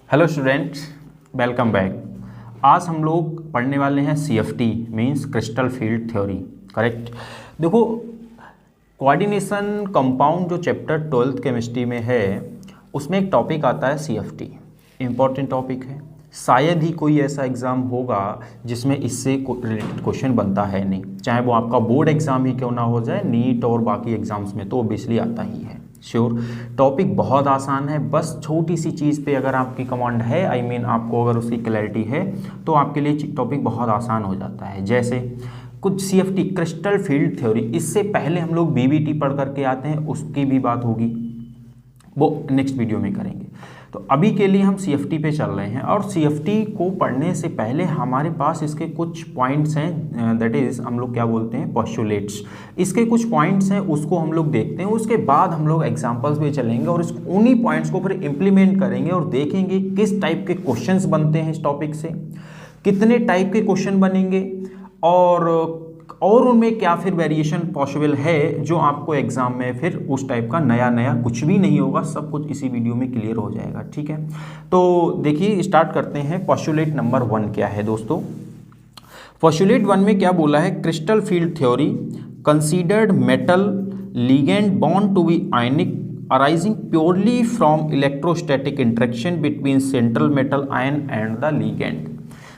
Hello students, welcome back. आज हम लोग पढ़ने वाले हैं CFT means crystal field theory. Correct. देखो, कोऑर्डिनेशन कंपाउंड जो चैप्टर 12th केमिस्ट्री में है उसमें एक टॉपिक आता है CFT। इम्पॉर्टेंट टॉपिक है, शायद ही कोई ऐसा एग्ज़ाम होगा जिसमें इससे रिलेटेड क्वेश्चन बनता है नहीं, चाहे वो आपका बोर्ड एग्ज़ाम ही क्यों ना हो जाए, नीट और बाकी एग्ज़ाम्स में तो ऑब्वियसली आता ही है। श्योर, टॉपिक बहुत आसान है, बस छोटी सी चीज़ पे अगर आपकी कमांड है, आपको अगर उसकी क्लैरिटी है तो आपके लिए टॉपिक बहुत आसान हो जाता है। जैसे कुछ CFT क्रिस्टल फील्ड थ्योरी, इससे पहले हम लोग BBT पढ़ करके आते हैं, उसकी भी बात होगी, वो नेक्स्ट वीडियो में करेंगे। तो अभी के लिए हम CFT पे चल रहे हैं और CFT को पढ़ने से पहले हमारे पास इसके कुछ पॉइंट्स हैं, दैट इज़ हम लोग क्या बोलते हैं, पोस्टुलेट्स। इसके कुछ पॉइंट्स हैं, उसको हम लोग देखते हैं, उसके बाद हम लोग एग्जांपल्स पे चलेंगे और उन्हीं पॉइंट्स को फिर इम्प्लीमेंट करेंगे और देखेंगे किस टाइप के क्वेश्चंस बनते हैं इस टॉपिक से, कितने टाइप के क्वेश्चन बनेंगे और उनमें क्या फिर वेरिएशन पॉसिबल है, जो आपको एग्जाम में फिर उस टाइप का नया कुछ भी नहीं होगा, सब कुछ इसी वीडियो में क्लियर हो जाएगा। ठीक है, तो देखिए स्टार्ट करते हैं। पोस्टुलेट नंबर 1 क्या है दोस्तों? पोस्टुलेट 1 में क्या बोला है? Crystal field theory considered metal ligand bond to be ionic arising purely from electrostatic interaction between central metal ion and the ligand.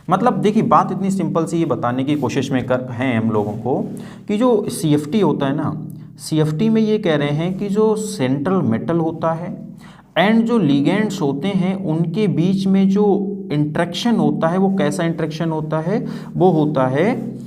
मतलब देखिए, बात इतनी सिंपल सी ये बताने की कोशिश में हैं हम लोगों को कि जो CFT होता है ना, CFT में ये कह रहे हैं कि जो सेंट्रल मेटल होता है एंड जो लिगेंड्स होते हैं उनके बीच में जो इंट्रैक्शन होता है, वो कैसा इंट्रैक्शन होता है? वो होता है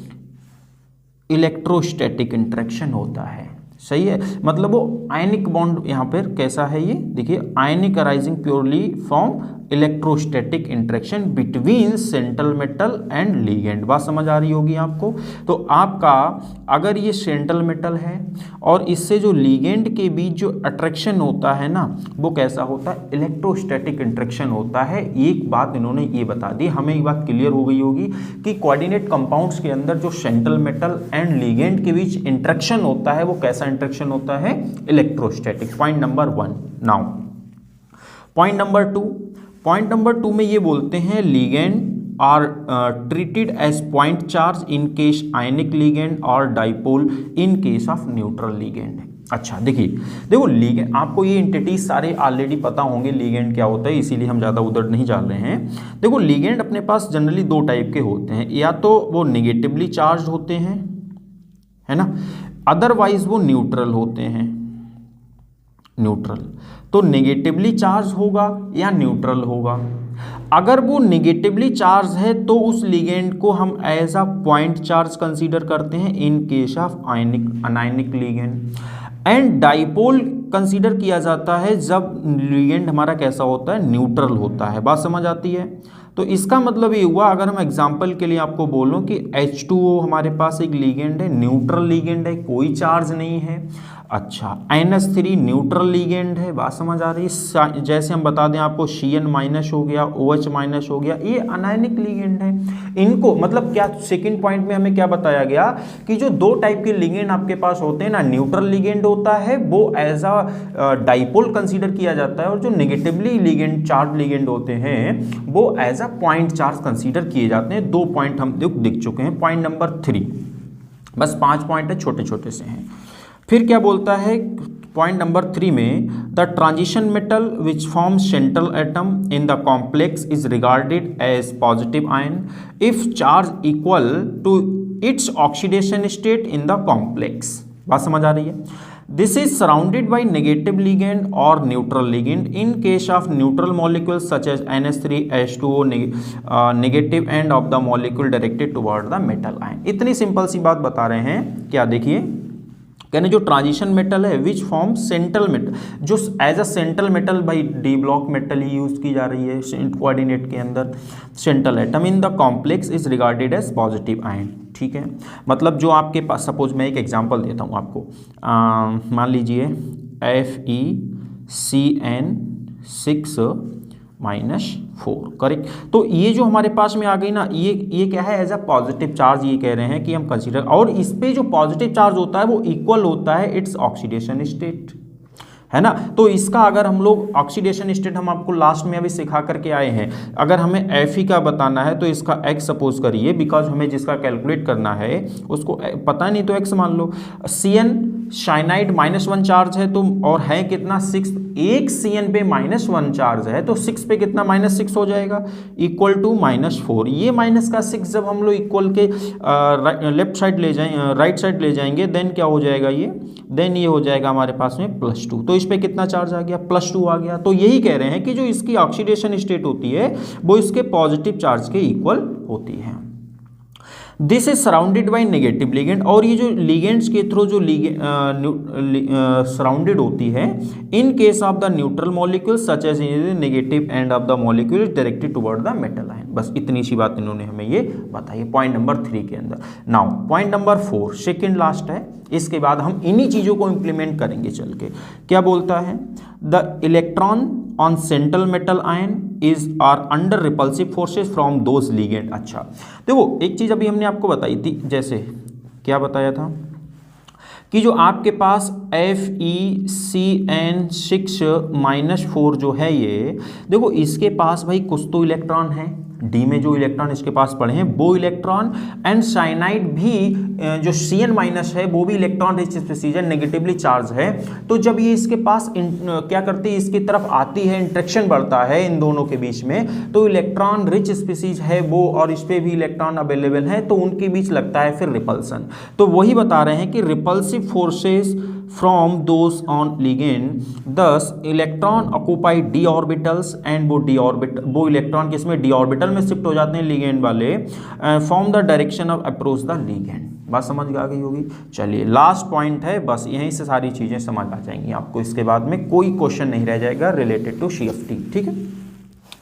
इलेक्ट्रोस्टैटिक इंट्रैक्शन होता है। सही है, मतलब वो आयनिक बॉन्ड यहाँ पर कैसा है, ये देखिए, ionic arising purely from electrostatic interaction between central metal and ligand. बात समझ आ रही होगी आपको? तो आपका अगर ये सेंट्रल मेटल है और इससे जो लिगेंड के बीच जो अट्रैक्शन होता है ना, वो कैसा होता है? इलेक्ट्रोस्टैटिक इंटरेक्शन होता है। एक बात इन्होंने ये बता दी, हमें ये बात क्लियर हो गई होगी कि कोऑर्डिनेट कंपाउंड्स के अंदर जो सेंट्रल मेटल एंड लिगेंड के बीच इंटरेक्शन होता है, वो कैसा इंटरेक्शन होता है? Electrostatic. Point number 1। Now point number 2 में ये बोलते हैं ligand are treated as point charge in case ionic ligand और dipole in case of neutral ligand. अच्छा देखो लिगेंड, आपको ये एंटिटीज सारे ऑलरेडी पता होंगे लिगेंड क्या होता है, इसीलिए हम ज़्यादा उधर नहीं जा रहे हैं। देखो, लिगेंड अपने पास जनरली 2 टाइप के होते हैं, या तो वो नेगेटिवली चार्ज होते हैं, है ना, अदरवाइज वो न्यूट्रल होते हैं। न्यूट्रल तो नेगेटिवली चार्ज होगा या न्यूट्रल होगा। अगर वो नेगेटिवली चार्ज है तो उस लिगेंड को हम as a point charge consider करते हैं in case of anionic ligand, and dipole consider किया जाता है जब लिगेंड हमारा कैसा होता है? न्यूट्रल होता है। बात समझ आती है? तो इसका मतलब ये हुआ, अगर हम एग्जांपल के लिए आपको बोलूं कि H2O हमारे पास एक लिगेंड है, न्यूट्रल लिगेंड है, कोई चार्ज नहीं है। अच्छा, NH3 न्यूट्रल लिगेंड है। बात समझ आ रही है? जैसे हम बता दें आपको Cn माइनस हो गया, OH माइनस हो गया, ये अनायनिक लिगेंड है। इनको मतलब क्या, सेकंड पॉइंट में हमें क्या बताया गया कि जो 2 टाइप के लिगेंड आपके पास होते हैं ना, न्यूट्रल लिगेंड होता है वो एज अ डाइपोल कंसीडर किया जाता है, और जो नेगेटिवली लिगेंड चार्ज लिगेंड होते हैं वो as a point charge consider किए जाते हैं। 2 पॉइंट हम दिख चुके हैं। पॉइंट नंबर 3, बस 5 पॉइंट है, छोटे छोटे से हैं। फिर क्या बोलता है पॉइंट नंबर 3 में? The transition metal which forms central atom in the complex is regarded as positive ion if charge equal to its oxidation state in the complex. बात समझ आ रही है? This is surrounded by negative ligand और neutral ligand in case of neutral molecules such as NH3 H2O negative end of the molecule directed toward the metal ion. इतनी simple सी बात बता रहे हैं। क्या देखिए, कहने जो ट्रांजिशन मेटल है विच फॉर्म सेंट्रल मेटल, जो एज अ सेंट्रल मेटल, भाई डी ब्लॉक मेटल ही यूज की जा रही है कोऑर्डिनेट के अंदर, central atom in the complex is regarded as positive ion. ठीक है, मतलब जो आपके पास, सपोज मैं एक एग्जांपल देता हूँ आपको, मान लीजिए FeCN6-4। करेक्ट। तो ये जो हमारे पास में आ गई ना, ये क्या है? एज अ पॉजिटिव चार्ज ये कह रहे हैं कि हम कंसीडर, और इस पे जो पॉजिटिव चार्ज होता है वो इक्वल होता है इट्स ऑक्सीडेशन स्टेट, है ना। तो इसका अगर हम लोग ऑक्सीडेशन स्टेट हम आपको लास्ट में अभी सिखा करके आए हैं, अगर हमें Fe का बताना है तो इसका x सपोज करिए, बिकॉज हमें जिसका कैलकुलेट करना है उसको पता नहीं तो x मान लो। Cn साइनाइड -1 चार्ज है तो, और है कितना 6, एक Cn पे -1 चार्ज है तो 6 पे कितना -6 हो जाएगा, इक्वल टू -4। ये माइनस का 6 जब हम लोग इक्वल के लेफ्ट साइड ले जाएंगे, राइट साइड ले जाएंगे, देन क्या हो जाएगा देन ये हो जाएगा हमारे पास में +2। तो इस पे कितना चार्ज आ गया, +2 आ गया। तो यही कह रहे हैं कि जो इसकी ऑक्सीडेशन स्टेट होती है वो इसके पॉजिटिव चार्ज के इक्वल होती है। This is surrounded by negative ligand, और ये जो लिगेंड्स के थ्रू जो सराउंडेड होती है, in case of the neutral molecule such as negative end of the molecule is directed toward the metal ion. बस इतनी सी बात इन्होंने हमें ये बताई पॉइंट नंबर 3 के अंदर। Now point number 4 second last है, इसके बाद हम इन्हीं चीज़ों को इंप्लीमेंट करेंगे चल के। क्या बोलता है, the electron on central metal ion is are under repulsive forces from those ligand. अच्छा देखो एक चीज़ अभी हमने आपको बताई थी, जैसे क्या बताया था कि जो आपके पास FeCN6-4 जो है ये, देखो इसके पास भाई कुछ तो इलेक्ट्रॉन है, डी में जो इलेक्ट्रॉन इसके पास पड़े हैं वो इलेक्ट्रॉन, एंड साइनाइड भी जो Cn- है वो भी इलेक्ट्रॉन रिच स्पीसीज है, नेगेटिवली चार्ज है। तो जब ये इसके पास क्या करती है, इसकी तरफ आती है, इंट्रैक्शन बढ़ता है इन दोनों के बीच में, तो इलेक्ट्रॉन रिच स्पीसीज है वो, और इस पे भी इलेक्ट्रॉन अवेलेबल है, तो उनके बीच लगता है फिर रिपल्सन। तो वही बता रहे हैं कि repulsive forces from those on ligand, thus electron occupy d orbitals and वो इलेक्ट्रॉन किसमें d ऑर्बिटल में शिफ्ट हो जाते हैं ligand वाले, from the direction of approach the ligand। बात समझ आ गई होगी। चलिए लास्ट पॉइंट है, बस यहीं से सारी चीजें समझ आ जाएंगी आपको, इसके बाद में कोई क्वेश्चन नहीं रह जाएगा रिलेटेड टू CFT। ठीक है,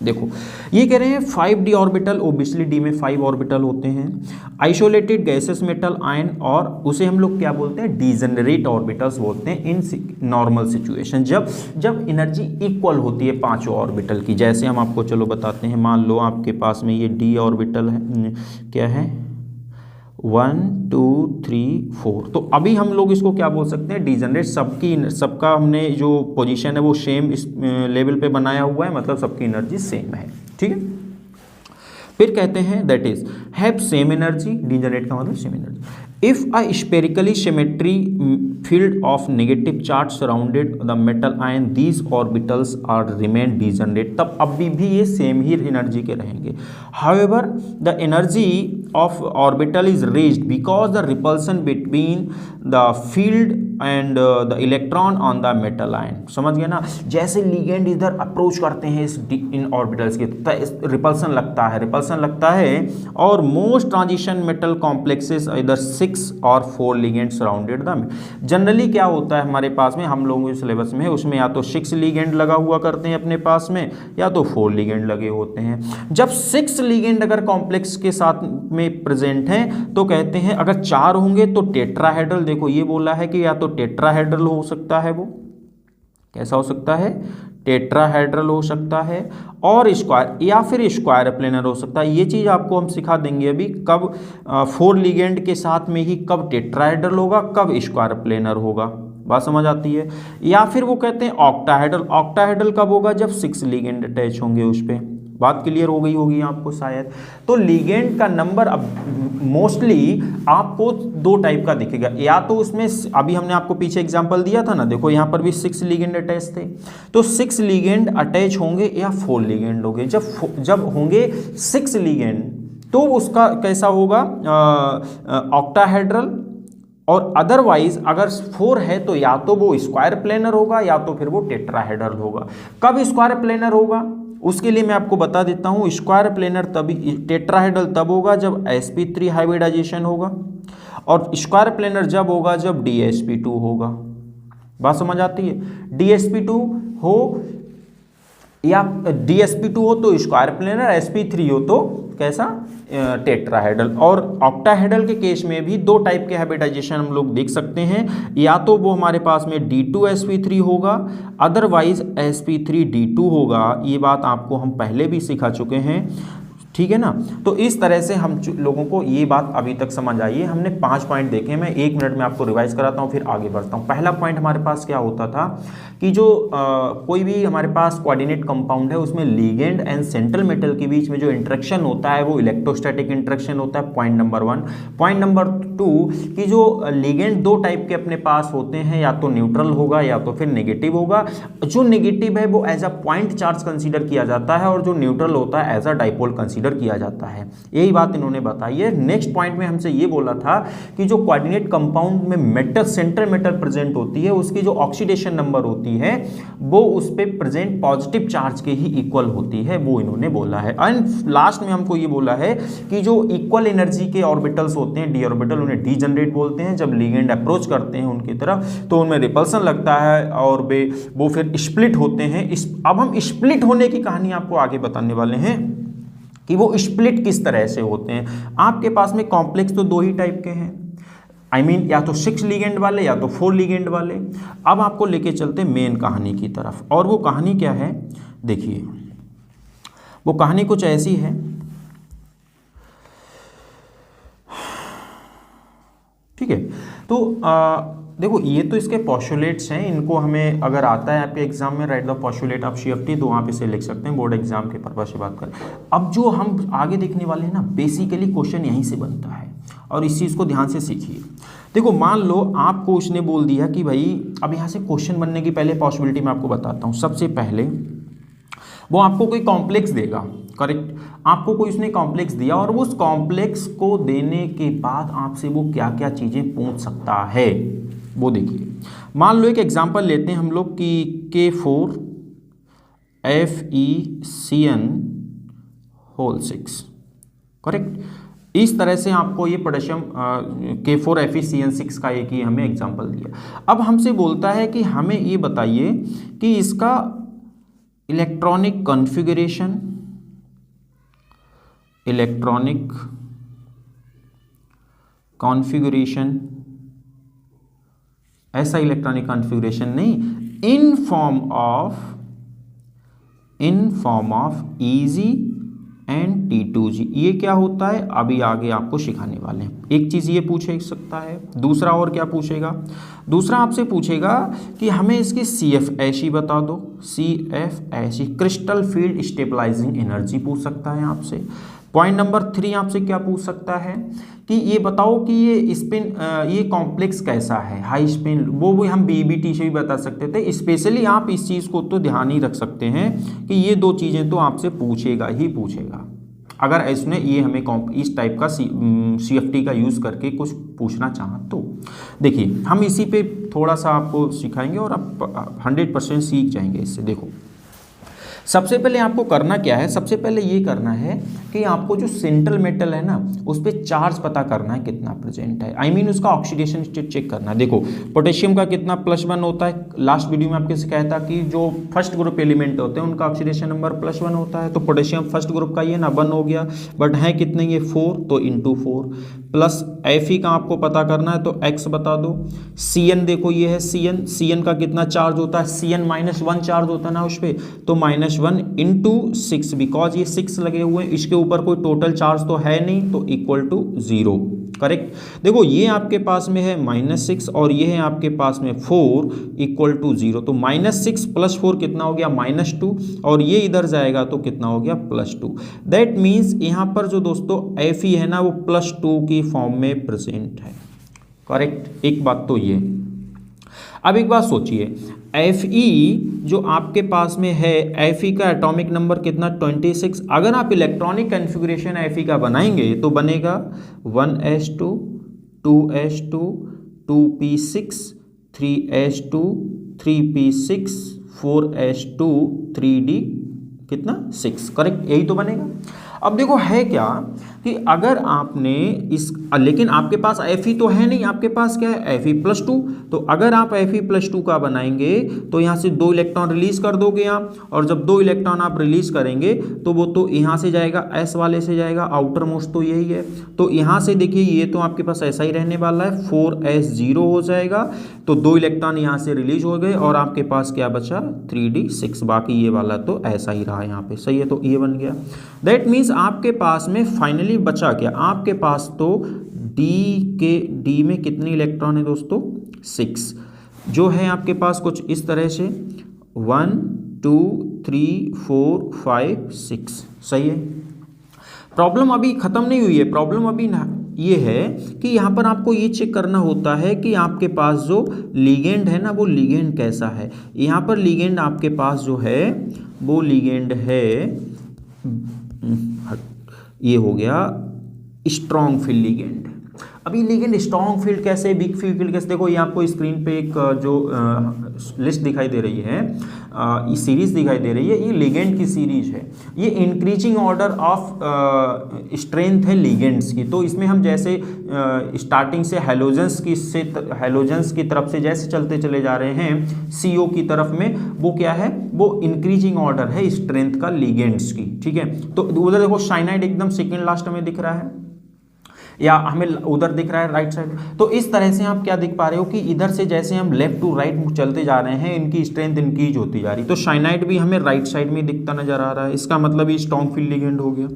देखो ये कह रहे हैं 5d ऑर्बिटल, ओबियसली डी में 5 ऑर्बिटल होते हैं, आइसोलेटेड गैसेस मेटल आयन, और उसे हम लोग क्या बोलते हैं, डिजेनरेट ऑर्बिटल्स बोलते हैं इन नॉर्मल सिचुएशन, जब एनर्जी इक्वल होती है पांचों ऑर्बिटल की। जैसे हम आपको चलो बताते हैं, मान लो आपके पास में ये डी ऑर्बिटल है, क्या है 1 2 3 4, तो अभी हम लोग इसको क्या बोल सकते हैं, डिजेनरेट। सबका हमने जो पोजीशन है वो सेम इस लेवल पे बनाया हुआ है, मतलब सबकी एनर्जी सेम है। ठीक है, फिर कहते हैं that is have same energy, degenerate का मतलब same energy. If a spherically symmetry field of negative charge surrounded the metal ion, these orbitals are remain degenerate, तब अभी भी ये सेम ही एनर्जी के रहेंगे। However the energy of orbital is raised because the repulsion between the field and the electron on the metal ion. समझ गए ना, जैसे लिगेंड इधर अप्रोच करते हैं इन ऑर्बिटल्स के, तो रिपल्सन लगता है, और मोस्ट ट्रांजिशन मेटल कॉम्प्लेक्सेस इधर 6 और 4 लिगेंड सराउंडेड द। जनरली क्या होता है हमारे पास में, हम लोगों के सिलेबस में, उसमें या तो 6 लिगेंड लगा हुआ करते हैं अपने पास में, या तो 4 लिगेंड लगे होते हैं। जब 6 लिगेंड अगर कॉम्प्लेक्स के साथ में प्रेजेंट हैं तो कहते हैं, अगर 4 होंगे तो टेट्राहेड्रल। देखो ये बोला है कि या तो टेट्राहेड्रल हो सकता है, वो कैसा हो सकता है, टेट्राहेड्रल हो सकता है, और स्क्वायर, या फिर स्क्वायर प्लेनर हो सकता है। ये चीज़ आपको हम सिखा देंगे अभी, कब 4 लिगेंड के साथ में ही कब टेट्राहेड्रल होगा, कब स्क्वायर प्लेनर होगा। बात समझ आती है। या फिर वो कहते हैं ऑक्टाहेड्रल कब होगा, जब 6 लिगेंड अटैच होंगे उस पर। बात क्लियर हो गई होगी आपको शायद। तो लिगेंड का नंबर अब मोस्टली आपको 2 टाइप का दिखेगा, या तो उसमें अभी हमने आपको पीछे एग्जांपल दिया था ना, देखो यहाँ पर भी 6 लिगेंड अटैच थे, तो 6 लिगेंड अटैच होंगे या 4 लिगेंड होंगे। जब होंगे 6 लिगेंड तो उसका कैसा होगा, ऑक्टाहेड्रल, और अदरवाइज अगर 4 है तो या तो वो स्क्वायर प्लेनर होगा या तो फिर वो टेट्राहेड्रल होगा। कब स्क्वायर प्लेनर होगा उसके लिए मैं आपको बता देता हूँ, स्क्वायर प्लेनर तभी, टेट्राहेड्रल तब होगा जब sp3 हाइब्रिडाइजेशन होगा, और स्क्वायर प्लेनर जब होगा जब dsp2 होगा। बात समझ आती है, dsp2 हो या dsp2 हो तो स्क्वायर प्लेनर, sp3 हो तो कैसा, टेट्राहेड्रल। और ऑक्टाहेड्रल के केस में भी 2 टाइप के हाइब्रिडाइजेशन हम लोग देख सकते हैं, या तो वो हमारे पास में d2sp3 होगा, अदरवाइज sp3d2 होगा। ये बात आपको हम पहले भी सिखा चुके हैं, ठीक है ना। तो इस तरह से हम लोगों को ये बात अभी तक समझ आई है। हमने 5 पॉइंट देखे, मैं 1 मिनट में आपको रिवाइज कराता हूँ फिर आगे बढ़ता हूँ। पहला पॉइंट हमारे पास क्या होता था कि जो कोई भी हमारे पास कोऑर्डिनेट कंपाउंड है उसमें लिगेंड एंड सेंट्रल मेटल के बीच में जो इंटरेक्शन होता है वो इलेक्ट्रोस्टैटिक इंटरेक्शन होता है, पॉइंट नंबर 1। पॉइंट नंबर 2 कि जो लिगेंड 2 टाइप के अपने पास होते हैं, या तो न्यूट्रल होगा या तो फिर नेगेटिव होगा। जो नेगेटिव है वो as a point charge consider किया जाता है और जो न्यूट्रल होता है एज अ डाइपोल कंसीडर किया जाता है। यही बात इन्होंने बताई है। नेक्स्ट पॉइंट में हमसे ये बोला था कि जो कोऑर्डिनेट कंपाउंड में मेटल, सेंट्रल मेटल प्रेजेंट होती है, उसकी जो ऑक्सीडेशन नंबर होती है वो उस पे प्रेजेंट पॉजिटिव चार्ज के ही इक्वल होती है, वो इन्होंने बोला है। एंड लास्ट में हमको ये बोला है कि जो इक्वल एनर्जी के ऑर्बिटल्स होते हैं, डी ऑर्बिटल, उन्हें डीजनरेट बोलते हैं। जब लिगेंड अप्रोच करते हैं उनकी तरफ तो उनमें रिपल्सन लगता है और वो फिर स्प्लिट होते हैं। अब हम स्प्लिट होने की कहानी आपको आगे बताने वाले हैं कि वो स्प्लिट किस तरह से होते हैं। आपके पास में कॉम्प्लेक्स तो 2 ही टाइप के हैं, या तो 6 लिगेंड वाले या तो 4 लिगेंड वाले। अब आपको लेके चलते मेन कहानी की तरफ, और वो कहानी क्या है देखिए। वो कहानी कुछ ऐसी है, ठीक है। तो देखो ये तो इसके पोस्टुलेट्स हैं, इनको हमें अगर आता है आपके एग्जाम में right the postulate of CFT तो वहाँ पे से लिख सकते हैं, बोर्ड एग्जाम के पर्पज से बात करें। अब जो हम आगे देखने वाले हैं ना, बेसिकली क्वेश्चन यहीं से बनता है और इस चीज़ को ध्यान से सीखिए। देखो मान लो आपको उसने बोल दिया कि भाई, अब यहाँ से क्वेश्चन बनने की पहले पॉसिबिलिटी मैं आपको बताता हूँ। सबसे पहले वो आपको कोई कॉम्प्लेक्स देगा, करेक्ट। आपको कोई उसने कॉम्प्लेक्स दिया और वो उस कॉम्प्लेक्स को देने के बाद आपसे वो क्या क्या चीज़ें पूछ सकता है वो देखिए। मान लो एक एग्जांपल लेते हैं हम लोग कि K4 FeCN होल 6, करेक्ट। इस तरह से आपको ये पोटेशियम K4 FeCN6 का एक ही हमें एग्जांपल दिया। अब हमसे बोलता है कि हमें ये बताइए कि इसका इलेक्ट्रॉनिक कॉन्फ़िगरेशन, ऐसा इलेक्ट्रॉनिक कॉन्फ़िगरेशन नहीं, in form of Eg and T2G। ये क्या होता है अभी आगे आपको सिखाने वाले हैं। एक चीज़ ये पूछ सकता है, दूसरा और क्या पूछेगा, दूसरा आपसे पूछेगा कि हमें इसकी CFSE बता दो। CFSE crystal field stabilising energy पूछ सकता है आपसे। पॉइंट नंबर 3 आपसे क्या पूछ सकता है कि ये बताओ कि ये स्पिन, ये कॉम्प्लेक्स कैसा है, हाई स्पिन, वो भी हम BBT से भी बता सकते थे। स्पेशली आप इस चीज़ को तो ध्यान ही रख सकते हैं कि ये 2 चीज़ें तो आपसे पूछेगा ही पूछेगा, अगर इसने ये हमें इस टाइप का CFT का यूज़ करके कुछ पूछना चाहा तो। देखिए हम इसी पे थोड़ा सा आपको सिखाएंगे और आप 100% सीख जाएंगे इससे। देखो सबसे पहले आपको करना क्या है, सबसे पहले ये करना है कि आपको जो सेंट्रल मेटल है ना उस पर चार्ज पता करना है कितना प्रेजेंट है, I mean उसका ऑक्सीडेशन स्टेट चेक करना है। देखो पोटेशियम का कितना +1 होता है, लास्ट वीडियो में आपके सिखाया था कि जो फर्स्ट ग्रुप एलिमेंट होते हैं उनका ऑक्सीडेशन नंबर +1 होता है। तो पोटेशियम फर्स्ट ग्रुप का ये ना 1 हो गया, बट है कितने ये 4, तो × 4 प्लस Fe का आपको पता करना है तो x बता दो। Cn देखो ये है Cn का कितना चार्ज होता है, Cn -1 चार्ज होता है ना उस पर, तो -1 × 6, बिकॉज ये 6 लगे हुए हैं, इसके ऊपर कोई टोटल चार्ज तो है नहीं, तो = 0, करेक्ट। देखो ये आपके पास में है -6 और ये है आपके पास में 4 = 0, तो -6 + 4 कितना हो गया -2, और ये इधर जाएगा तो कितना हो गया +2। दैट मीन्स यहाँ पर जो दोस्तों Fe है ना वो +2 की फॉर्म में प्रेजेंट है, करेक्ट। एक बात तो ये। अब एक बात सोचिए, Fe जो आपके पास में है, Fe का एटॉमिक नंबर कितना 26। अगर आप इलेक्ट्रॉनिक कॉन्फ़िगरेशन Fe का बनाएंगे तो बनेगा 1s2 2s2 2p6 3s2 3p6 4s2 3d कितना 6, करेक्ट, यही तो बनेगा। अब देखो है क्या कि अगर आपने लेकिन आपके पास Fe तो है नहीं, आपके पास क्या है Fe +2, तो अगर आप Fe +2 का बनाएंगे तो यहाँ से 2 इलेक्ट्रॉन रिलीज कर दोगे आप, और जब 2 इलेक्ट्रॉन आप रिलीज करेंगे तो वो तो यहाँ से जाएगा, S वाले से जाएगा, आउटर मोस्ट तो यही है, तो यहाँ से देखिए ये तो आपके पास ऐसा ही रहने वाला है, 4s0 हो जाएगा, तो 2 इलेक्ट्रॉन यहाँ से रिलीज हो गए और आपके पास क्या बचा 3d6, बाकी ये वाला तो ऐसा ही रहा, रहा है यहाँ पे, सही है, तो ये बन गया। दैट मीन्स आपके पास में फाइनली बचा क्या, आपके पास तो डी में कितने इलेक्ट्रॉन है दोस्तों, 6, जो है आपके पास कुछ इस तरह से 1 2 3 4 5 6, सही है। प्रॉब्लम अभी ख़त्म नहीं हुई है, प्रॉब्लम अभी ना ये है कि यहाँ पर आपको ये चेक करना होता है कि आपके पास जो लिगेंड है ना, वो लिगेंड कैसा है। यहाँ पर लिगेंड आपके पास जो है वो लिगेंड है, ये हो गया स्ट्रॉन्ग फील्ड लिगेंड। अभी लिगेंड स्ट्रॉन्ग फील्ड कैसे, वीक फील्ड कैसे, देखो ये आपको स्क्रीन पे एक जो लिस्ट दिखाई दे रही है, ये सीरीज दिखाई दे रही है, ये लिगेंड की सीरीज है। ये इंक्रीजिंग ऑर्डर ऑफ स्ट्रेंथ है लिगेंड्स की। तो इसमें हम जैसे स्टार्टिंग से हैलोजेंस की तरफ से जैसे चलते चले जा रहे हैं CO की तरफ में, वो क्या है, वो इंक्रीजिंग ऑर्डर है स्ट्रेंथ का लिगेंड्स की, ठीक है। तो उधर देखो साइनाइड एकदम सेकेंड लास्ट में दिख रहा है, या हमें उधर दिख रहा है राइट साइड। तो इस तरह से आप क्या देख पा रहे हो कि इधर से जैसे हम लेफ्ट टू राइट चलते जा रहे हैं, इनकी स्ट्रेंथ इंक्रीज होती जा रही। तो साइनाइड भी हमें राइट साइड में दिखता नजर आ रहा है, इसका मतलब ये स्ट्रॉन्ग फील्ड लिगेंड हो गया।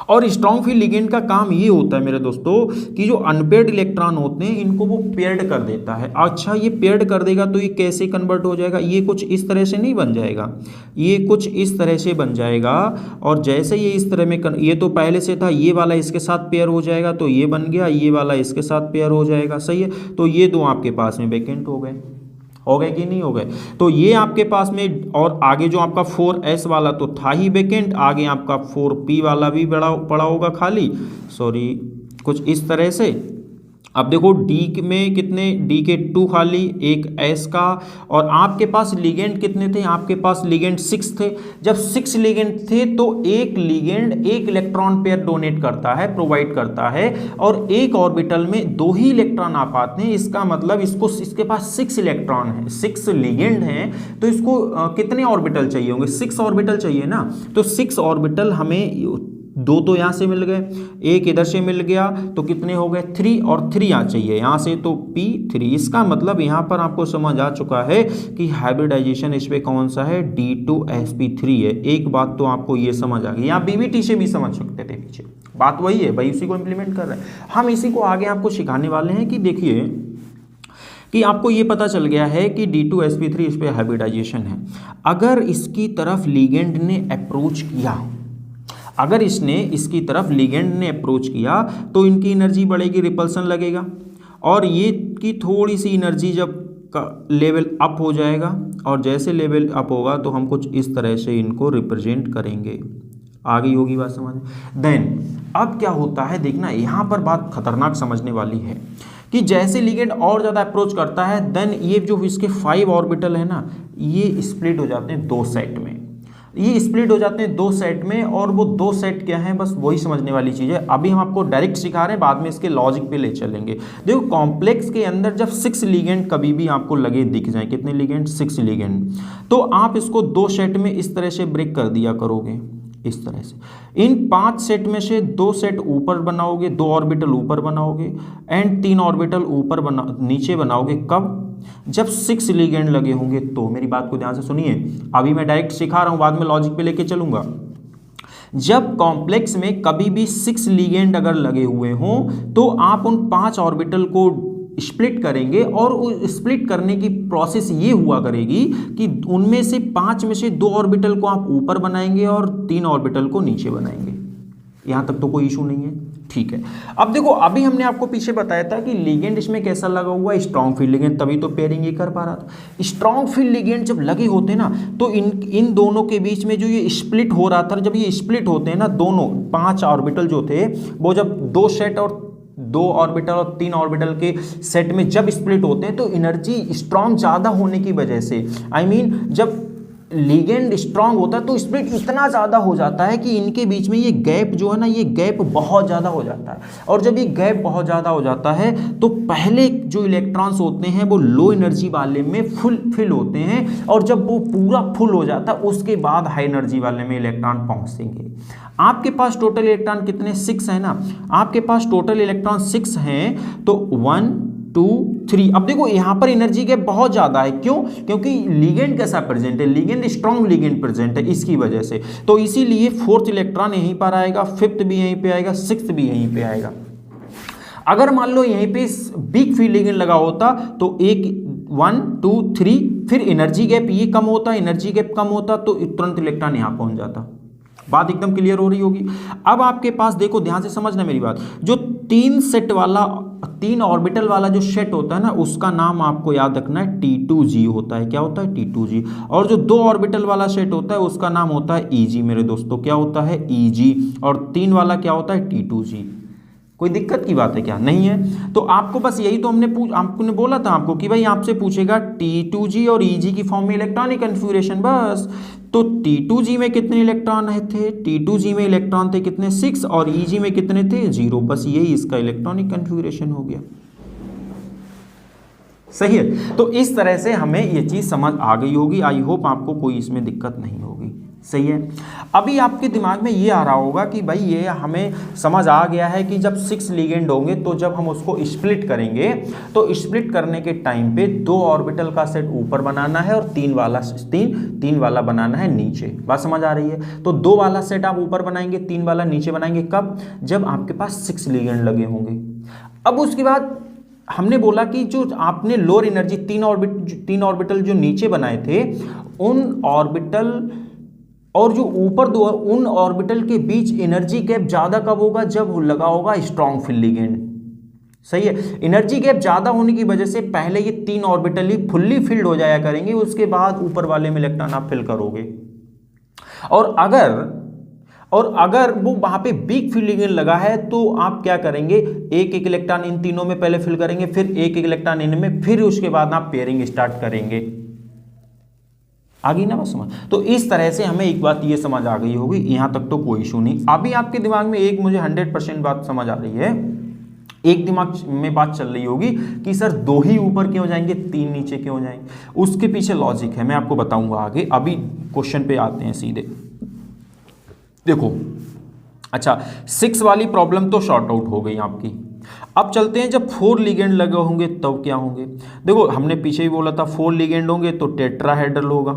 और स्ट्रॉन्ग फील्ड लिगेंड का काम ये होता है मेरे दोस्तों कि जो अनपेयर्ड इलेक्ट्रॉन होते हैं इनको वो पेयर्ड कर देता है। अच्छा, ये पेयर्ड कर देगा तो ये कैसे कन्वर्ट हो जाएगा, ये कुछ इस तरह से नहीं बन जाएगा, ये कुछ इस तरह से बन जाएगा। और जैसे ये इस तरह में ये तो पहले से था, ये वाला इसके साथ पेयर हो जाएगा, तो ये बन गया, ये वाला इसके साथ पेयर हो जाएगा, सही है। तो ये दो आपके पास में वैकेंट हो गए कि नहीं हो गए। तो ये आपके पास में, और आगे जो आपका 4s वाला तो था ही वैकेंट, आगे आपका 4p वाला भी पड़ा होगा खाली, सॉरी कुछ इस तरह से। अब देखो D में कितने, D के 2 खाली, एक S का, और आपके पास लिगेंड कितने थे, आपके पास लिगेंड 6 थे। जब 6 लिगेंड थे तो एक लिगेंड एक इलेक्ट्रॉन पेयर डोनेट करता है, प्रोवाइड करता है, और एक ऑर्बिटल में 2 ही इलेक्ट्रॉन आ पाते हैं। इसका मतलब इसके पास 6 इलेक्ट्रॉन है, 6 लिगेंड हैं, तो इसको कितने ऑर्बिटल चाहिए होंगे, 6 ऑर्बिटल चाहिए ना। तो 6 ऑर्बिटल हमें 2 तो यहाँ से मिल गए, एक इधर से मिल गया, तो कितने हो गए 3, और 3 यहाँ चाहिए यहाँ से, तो P3। इसका मतलब यहाँ पर आपको समझ आ चुका है कि हाइब्रिडाइजेशन इस पे कौन सा है, D2sp3 है। एक बात तो आपको ये समझ आ गई, यहाँ BBT से भी समझ सकते थे, पीछे बात वही है भाई, उसी को इम्प्लीमेंट कर रहे हैं हम। इसी को आगे आपको सिखाने वाले हैं कि देखिए कि आपको ये पता चल गया है कि D2sp3 इस पे हाइब्रिडाइजेशन है। अगर इसकी तरफ लिगेंड ने अप्रोच किया, अगर इसकी तरफ लिगेंड ने अप्रोच किया तो इनकी एनर्जी बढ़ेगी, रिपल्सन लगेगा, और ये की थोड़ी सी एनर्जी जब का लेवल अप हो जाएगा, और जैसे लेवल अप होगा तो हम कुछ इस तरह से इनको रिप्रेजेंट करेंगे। आगे होगी बात समझ। देन अब क्या होता है देखना, यहाँ पर बात खतरनाक समझने वाली है कि जैसे लिगेंड और ज़्यादा अप्रोच करता है, देन ये जो इसके 5 ऑर्बिटल है ना, ये स्प्लिट हो जाते हैं 2 सेट में, ये स्प्लिट हो जाते हैं 2 सेट में। और वो 2 सेट क्या है, बस वही समझने वाली चीज़ है। अभी हम आपको डायरेक्ट सिखा रहे हैं, बाद में इसके लॉजिक पे ले चलेंगे। देखो कॉम्प्लेक्स के अंदर जब 6 लिगेंड कभी भी आपको लगे दिख जाए, कितने लिगेंड, 6 लिगेंड, तो आप इसको 2 सेट में इस तरह से ब्रेक कर दिया करोगे, इस तरह से। इन 5 सेट में से 2 सेट ऊपर बनाओगे, 2 ऑर्बिटल ऊपर बनाओगे, एंड 3 ऑर्बिटल नीचे बनाओगे। कब, जब 6 लिगेंड लगे होंगे। तो मेरी बात को ध्यान से सुनिए, अभी मैं डायरेक्ट सिखा रहा हूं, बाद में लॉजिक पे लेके चलूंगा। जब कॉम्प्लेक्स में कभी भी 6 लिगेंड अगर लगे हुए हों तो आप उन 5 ऑर्बिटल को स्प्लिट करेंगे, और स्प्लिट करने की प्रोसेस ये हुआ करेगी कि उनमें से 5 में से 2 ऑर्बिटल को आप ऊपर बनाएंगे और 3 ऑर्बिटल को नीचे बनाएंगे। यहां तक तो कोई इशू नहीं है, ठीक है। अब देखो, अभी हमने आपको पीछे बताया था कि लिगेंड इसमें कैसा लगा हुआ है, स्ट्रॉन्ग फील्ड लिगेंड, तभी तो पेयरिंग ये कर पा रहा था। स्ट्रॉन्ग फील्ड लिगेंड जब लगे होते ना, तो इन दोनों के बीच में जो ये स्प्लिट हो रहा था, जब ये स्प्लिट होते हैं ना, दोनों 5 ऑर्बिटल जो थे वो जब 2 सेट और 2 ऑर्बिटल और 3 ऑर्बिटल के सेट में जब स्प्लिट होते हैं, तो एनर्जी स्ट्रॉन्ग ज़्यादा होने की वजह से, जब लिगेंड स्ट्रांग होता है तो स्प्लिट इतना ज़्यादा हो जाता है कि इनके बीच में ये गैप जो है ना, ये गैप बहुत ज़्यादा हो जाता है। और जब ये गैप बहुत ज़्यादा हो जाता है तो पहले जो इलेक्ट्रॉन्स होते हैं वो लो एनर्जी वाले में फिल होते हैं, और जब वो पूरा फुल हो जाता है उसके बाद हाई एनर्जी वाले में इलेक्ट्रॉन पहुँचेंगे। आपके पास टोटल इलेक्ट्रॉन कितने, 6 है ना, आपके पास टोटल इलेक्ट्रॉन 6 हैं, तो 1 2 3। अब देखो यहाँ पर एनर्जी गैप बहुत ज़्यादा है, क्यों? क्योंकि लिगेंड कैसा प्रेजेंट है, लिगेंड स्ट्रॉन्ग लिगेंड प्रेजेंट है, इसकी वजह से। तो इसीलिए फोर्थ इलेक्ट्रॉन यहीं पर आएगा, फिफ्थ भी यहीं पे आएगा, सिक्स्थ भी यहीं पे आएगा। अगर मान लो यहीं पे वीक फील्ड लिगेंड लगा होता तो 1 2 3, फिर एनर्जी गैप ये कम होता, एनर्जी गैप कम होता तो तुरंत इलेक्ट्रॉन यहाँ पहुंच जाता। बात एकदम क्लियर हो रही होगी। अब आपके पास देखो, ध्यान से समझना मेरी बात, जो 3 ऑर्बिटल वाला जो सेट होता है ना, उसका नाम आपको याद रखना है T2G होता है। क्या होता है? T2G। और जो 2 ऑर्बिटल वाला सेट होता है उसका नाम होता है EG मेरे दोस्तों। क्या होता है? EG। और 3 वाला क्या होता है? T2G। कोई दिक्कत की बात है क्या? नहीं है। तो आपको बस यही तो आपने बोला था आपको कि भाई आपसे पूछेगा T2G और EG की फॉर्म में इलेक्ट्रॉनिक कन्फिगरेशन, बस। तो T2G में कितने इलेक्ट्रॉन थे? T2G में इलेक्ट्रॉन थे कितने? 6। और EG में कितने थे? 0। बस यही इसका इलेक्ट्रॉनिक कन्फिगरेशन हो गया। सही है। तो इस तरह से हमें ये चीज समझ आ गई होगी। आई होप आपको कोई इसमें दिक्कत नहीं होगी। सही है। अभी आपके दिमाग में ये आ रहा होगा कि भाई ये हमें समझ आ गया है कि जब 6 लिगेंड होंगे तो जब हम उसको स्प्लिट करेंगे तो स्प्लिट करने के टाइम पे 2 ऑर्बिटल का सेट ऊपर बनाना है और 3 वाला बनाना है नीचे। बात समझ आ रही है? तो 2 वाला सेट आप ऊपर बनाएंगे, 3 वाला नीचे बनाएंगे। कब? जब आपके पास 6 लिगेंड लगे होंगे। अब उसके बाद हमने बोला कि जो आपने लोअर एनर्जी 3 ऑर्बिटल जो नीचे बनाए थे, उन ऑर्बिटल और जो ऊपर 2 उन ऑर्बिटल के बीच एनर्जी गैप ज्यादा कब होगा? जब लगा होगा स्ट्रॉन्ग फील्ड लिगेंड। सही है। एनर्जी गैप ज्यादा होने की वजह से पहले ये 3 ऑर्बिटल ही फुल्ली फिल्ड हो जाया करेंगे, उसके बाद ऊपर वाले में इलेक्ट्रॉन आप फिल करोगे। और अगर वो वहां पे वीक फील्ड लिगेंड लगा है तो आप क्या करेंगे? एक इलेक्ट्रॉन इन तीनों में पहले फिल करेंगे, फिर एक इलेक्ट्रॉन इनमें, फिर उसके बाद आप पेयरिंग स्टार्ट करेंगे। आ गई ना बात समझ? तो इस तरह से हमें एक बात ये समझ आ गई होगी। यहां तक तो कोई इशू नहीं। अभी आपके दिमाग में एक मुझे 100% बात समझ आ रही है। एक दिमाग में बात चल रही होगी कि सर 2 ही ऊपर क्यों जाएंगे, 3 नीचे क्यों जाएंगे? उसके पीछे लॉजिक है, मैं आपको बताऊंगा आगे। अभी क्वेश्चन पे आते हैं सीधे। देखो, अच्छा 6 वाली प्रॉब्लम तो शॉर्ट आउट हो गई आपकी। अब चलते हैं जब 4 लिगेंड लगे होंगे तब क्या होंगे। देखो, हमने पीछे ही बोला था 4 लिगेंड होंगे तो टेट्राहेड्रल होगा।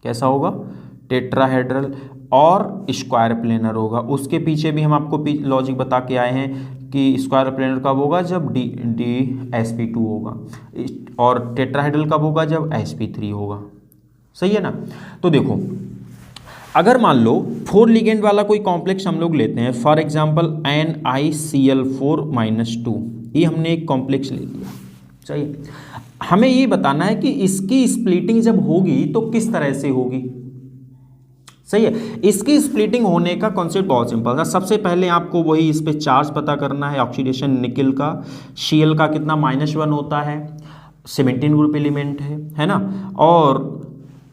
कैसा होगा? टेट्राहेड्रल। और स्क्वायर प्लेनर होगा। उसके पीछे भी हम आपको लॉजिक बता के आए हैं कि स्क्वायर प्लेनर कब होगा? जब sp2 होगा। और टेट्राहेड्रल कब होगा? जब sp3 होगा। सही है ना? तो देखो, अगर मान लो 4 लिगेंड वाला कोई कॉम्प्लेक्स हम लोग लेते हैं, फॉर एग्जांपल NiCl4-2, ये हमने एक कॉम्प्लेक्स ले लिया। सही है। हमें ये बताना है कि इसकी स्प्लिटिंग जब होगी तो किस तरह से होगी। सही है। इसकी स्प्लिटिंग होने का कॉन्सेप्ट बहुत सिंपल है। सबसे पहले आपको वही इस पे चार्ज पता करना है। ऑक्सीडेशन निकल का, Cl का कितना? -1 होता है। 17 ग्रुप एलिमेंट है ना? और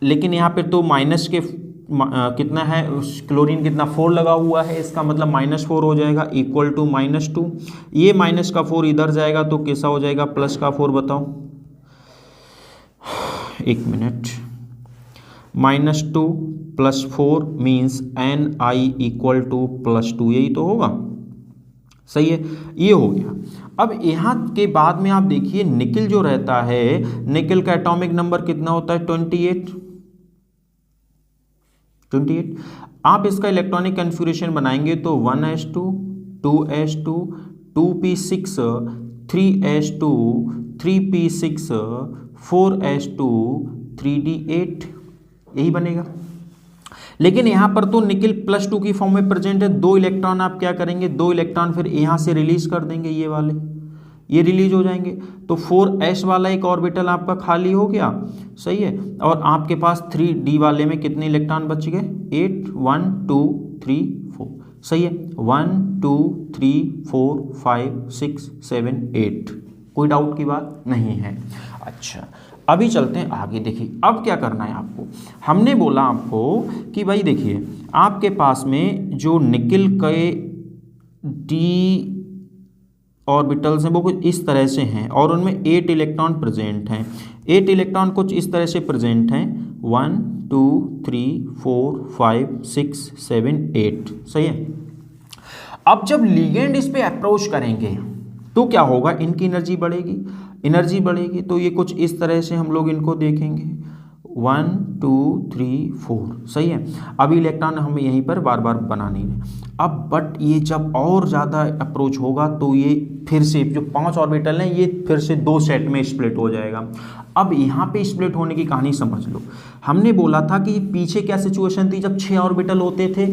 लेकिन यहाँ पे तो माइनस के कितना है? क्लोरीन कितना? 4 लगा हुआ है। इसका मतलब -4 हो जाएगा, इक्वल टू -2। ये माइनस का 4 इधर जाएगा तो कैसा हो जाएगा? प्लस का 4। बताओ, 1 minute. -2 + 4 means Ni equal to +2, यही तो होगा। सही है, ये हो गया। अब यहाँ के बाद में आप देखिए, निकल जो रहता है, निकल का एटॉमिक नंबर कितना होता है? 28। आप इसका इलेक्ट्रॉनिक कन्फिगरेशन बनाएंगे तो 1s2 2s2 2p6 3s2 3p6 4s2 3d8, यही बनेगा। लेकिन यहां पर तो निकल +2 की फॉर्म में प्रेजेंट है। 2 इलेक्ट्रॉन आप क्या करेंगे? 2 इलेक्ट्रॉन फिर यहां से रिलीज कर देंगे, ये वाले ये रिलीज हो जाएंगे। तो 4s वाला एक ऑर्बिटल आपका खाली हो गया। सही है। और आपके पास 3d वाले में कितने इलेक्ट्रॉन बच गए? 8 1 2 3 4। सही है। 1 2 3 4 5 6 7 8। कोई डाउट की बात नहीं है। अच्छा, अभी चलते हैं आगे। देखिए, अब क्या करना है आपको। हमने बोला आपको कि भाई देखिए, आपके पास में जो निकल के डी ऑर्बिटल्स हैं वो कुछ इस तरह से हैं और उनमें 8 इलेक्ट्रॉन प्रेजेंट हैं। 8 इलेक्ट्रॉन कुछ इस तरह से प्रेजेंट हैं, 1 2 3 4 5 6 7 8। सही है। अब जब लिगेंड इस पे अप्रोच करेंगे तो क्या होगा, इनकी एनर्जी बढ़ेगी। तो ये कुछ इस तरह से हम लोग इनको देखेंगे 1 2 3 4, सही है। अब इलेक्ट्रॉन हमें यहीं पर बार बार बना नहीं है। अब बट ये जब और ज़्यादा अप्रोच होगा तो ये फिर से जो 5 ऑर्बिटल हैं ये फिर से 2 सेट में स्प्लिट हो जाएगा। अब यहाँ पे स्प्लिट होने की कहानी समझ लो। हमने बोला था कि पीछे क्या सिचुएशन थी, जब 6 ऑर्बिटल होते थे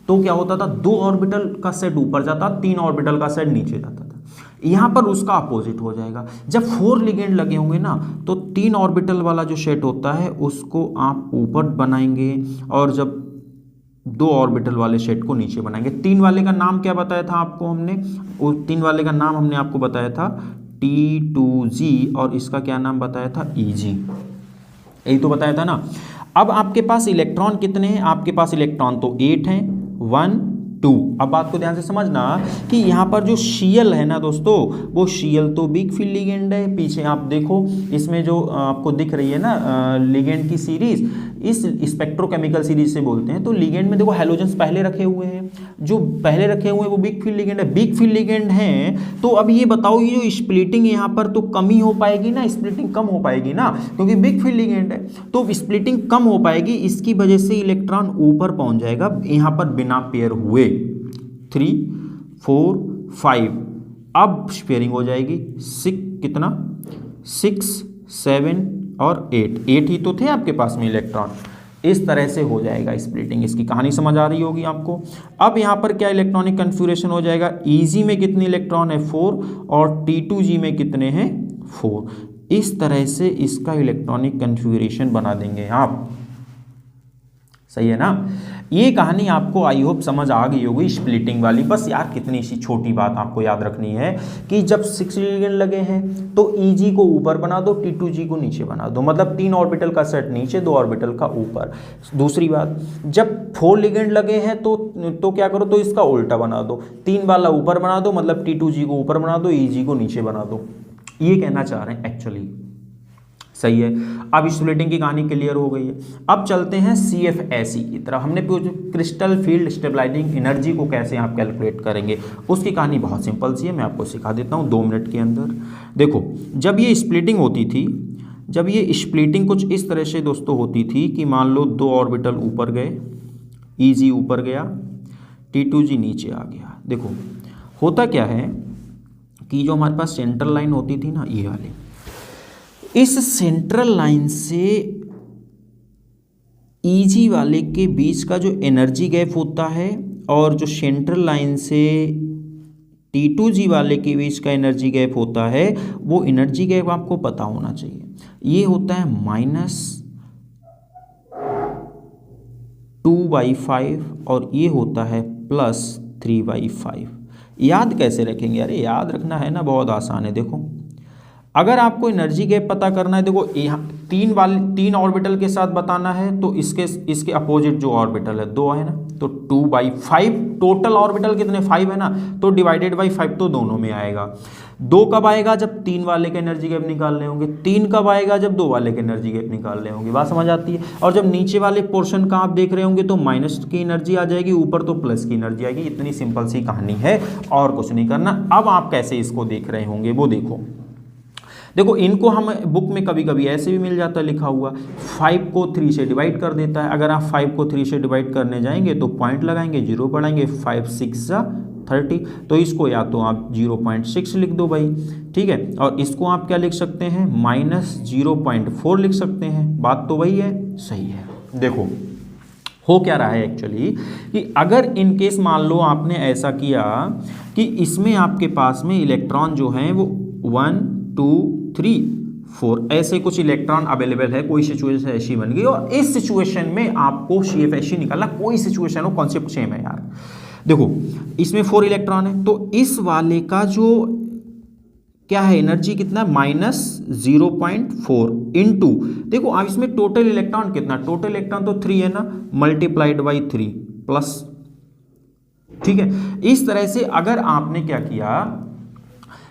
तो क्या होता था, 2 ऑर्बिटल का सेट ऊपर जाता, 3 ऑर्बिटल का सेट नीचे जाता था। यहाँ पर उसका अपोजिट हो जाएगा। जब 4 लिगेंड लगे होंगे ना तो 3 ऑर्बिटल वाला जो सेट होता है उसको आप ऊपर बनाएंगे और जब 2 ऑर्बिटल वाले सेट को नीचे बनाएंगे। 3 वाले का नाम क्या बताया था आपको हमने, उस 3 वाले का नाम हमने आपको बताया था T2G और इसका क्या नाम बताया था, EG, यही तो बताया था ना। अब आपके पास इलेक्ट्रॉन कितने हैं, आपके पास इलेक्ट्रॉन तो 8 हैं, 1 2। अब बात को ध्यान से समझना कि यहाँ पर जो Cl है ना दोस्तों, वो Cl तो बिग फील्ड लिगेंड है। पीछे आप देखो इसमें जो आपको दिख रही है ना लिगेंड की सीरीज, इस स्पेक्ट्रोकेमिकल सीरीज से बोलते हैं। तो लिगेंड में देखो हैलोजेंस पहले रखे हुए हैं, जो पहले रखे हुए हैं वो बिग फील्ड लिगेंड है, बिग फील्ड लिगेंड है। तो अब ये बताओ, ये जो स्प्लिटिंग यहाँ पर तो कम ही हो पाएगी ना, स्प्लिटिंग कम हो पाएगी ना, क्योंकि बिग फील्ड लिगेंड है तो स्प्लिटिंग कम हो पाएगी। इसकी वजह से इलेक्ट्रॉन ऊपर पहुंच जाएगा यहाँ पर बिना पेयर हुए। 3 4 5 अब स्पेयरिंग हो जाएगी 6 कितना 6 7 और 8 ही तो थे आपके पास में इलेक्ट्रॉन। इस तरह से हो जाएगा स्प्लिटिंग। इसकी कहानी समझ आ रही होगी आपको। अब यहाँ पर क्या इलेक्ट्रॉनिक कन्फिगरेशन हो जाएगा, EG में कितने इलेक्ट्रॉन है 4 और T2G में कितने हैं 4। इस तरह से इसका इलेक्ट्रॉनिक कन्फिगरेशन बना देंगे आप, सही है ना। ये कहानी आपको आई होप समझ आ गई होगी स्प्लिटिंग वाली। बस यार कितनी सी छोटी बात आपको याद रखनी है कि जब 6 लिगेंड लगे हैं तो EG को ऊपर बना दो, T2G को नीचे बना दो, मतलब 3 ऑर्बिटल का सेट नीचे, 2 ऑर्बिटल का ऊपर। दूसरी बात, जब 4 लिगेंड लगे हैं तो क्या करो, तो इसका उल्टा बना दो, 3 वाला ऊपर बना दो, मतलब T2G को ऊपर बना दो, EG को नीचे बना दो। ये कहना चाह रहे हैं एक्चुअली, सही है। अब स्प्लिटिंग की कहानी क्लियर हो गई है। अब चलते हैं CFSE की तरफ। हमने क्रिस्टल फील्ड स्टेबलाइजिंग एनर्जी को कैसे आप कैलकुलेट करेंगे, उसकी कहानी बहुत सिंपल सी है, मैं आपको सिखा देता हूँ 2 मिनट के अंदर। देखो जब ये स्प्लिटिंग होती थी, जब ये स्प्लिटिंग कुछ इस तरह से दोस्तों होती थी कि मान लो 2 ऑर्बिटल ऊपर गए, EG ऊपर गया, T2G नीचे आ गया। देखो होता क्या है कि जो हमारे पास सेंट्रल लाइन होती थी ना, ये वाली, इस सेंट्रल लाइन से EG वाले के बीच का जो एनर्जी गैप होता है और जो सेंट्रल लाइन से T2G वाले के बीच का एनर्जी गैप होता है, वो एनर्जी गैप आपको पता होना चाहिए। ये होता है -2/5 और ये होता है +3/5। याद कैसे रखेंगे, अरे याद रखना है ना, बहुत आसान है। देखो अगर आपको एनर्जी गैप पता करना है, देखो यहाँ 3 ऑर्बिटल के साथ बताना है तो इसके अपोजिट जो ऑर्बिटल है 2 है ना, तो 2/5, टोटल ऑर्बिटल कितने 5 है ना, तो डिवाइडेड बाई 5 तो दोनों में आएगा। 2 कब आएगा, जब 3 वाले के एनर्जी गैप निकाल रहे होंगे। 3 कब आएगा, जब 2 वाले के एनर्जी गैप निकाल रहे होंगे। बात समझ आती है। और जब नीचे वाले पोर्शन का आप देख रहे होंगे तो माइनस की एनर्जी आ जाएगी, ऊपर तो प्लस की एनर्जी आएगी। इतनी सिंपल सी कहानी है और कुछ नहीं करना। अब आप कैसे इसको देख रहे होंगे वो देखो इनको हम बुक में कभी कभी ऐसे भी मिल जाता है लिखा हुआ, 5 को 3 से डिवाइड कर देता है। अगर आप 5 को 3 से डिवाइड करने जाएंगे तो पॉइंट लगाएंगे, 0 पढ़ाएंगे, 5 6 30, तो इसको या तो आप 0.6 लिख दो भाई, ठीक है। और इसको आप क्या लिख सकते हैं, -0.4 लिख सकते हैं। बात तो वही है, सही है। देखो हो क्या रहा है एक्चुअली कि अगर इन केस मान लो आपने ऐसा किया कि इसमें आपके पास में इलेक्ट्रॉन जो हैं वो 1 2 3 4 ऐसे कुछ इलेक्ट्रॉन अवेलेबल है, कोई सिचुएशन ऐसी बन गई और इस सिचुएशन में आपको CFSE निकालना, कोई सिचुएशन हो, कॉन्सेप्ट सेम है यार। देखो इसमें 4 इलेक्ट्रॉन है तो इस वाले का जो क्या है एनर्जी कितना, -0.4 इंटू, देखो अब इसमें टोटल इलेक्ट्रॉन कितना, टोटल इलेक्ट्रॉन तो 3 है ना, मल्टीप्लाइड बाई 3 प्लस, ठीक है। इस तरह से अगर आपने क्या किया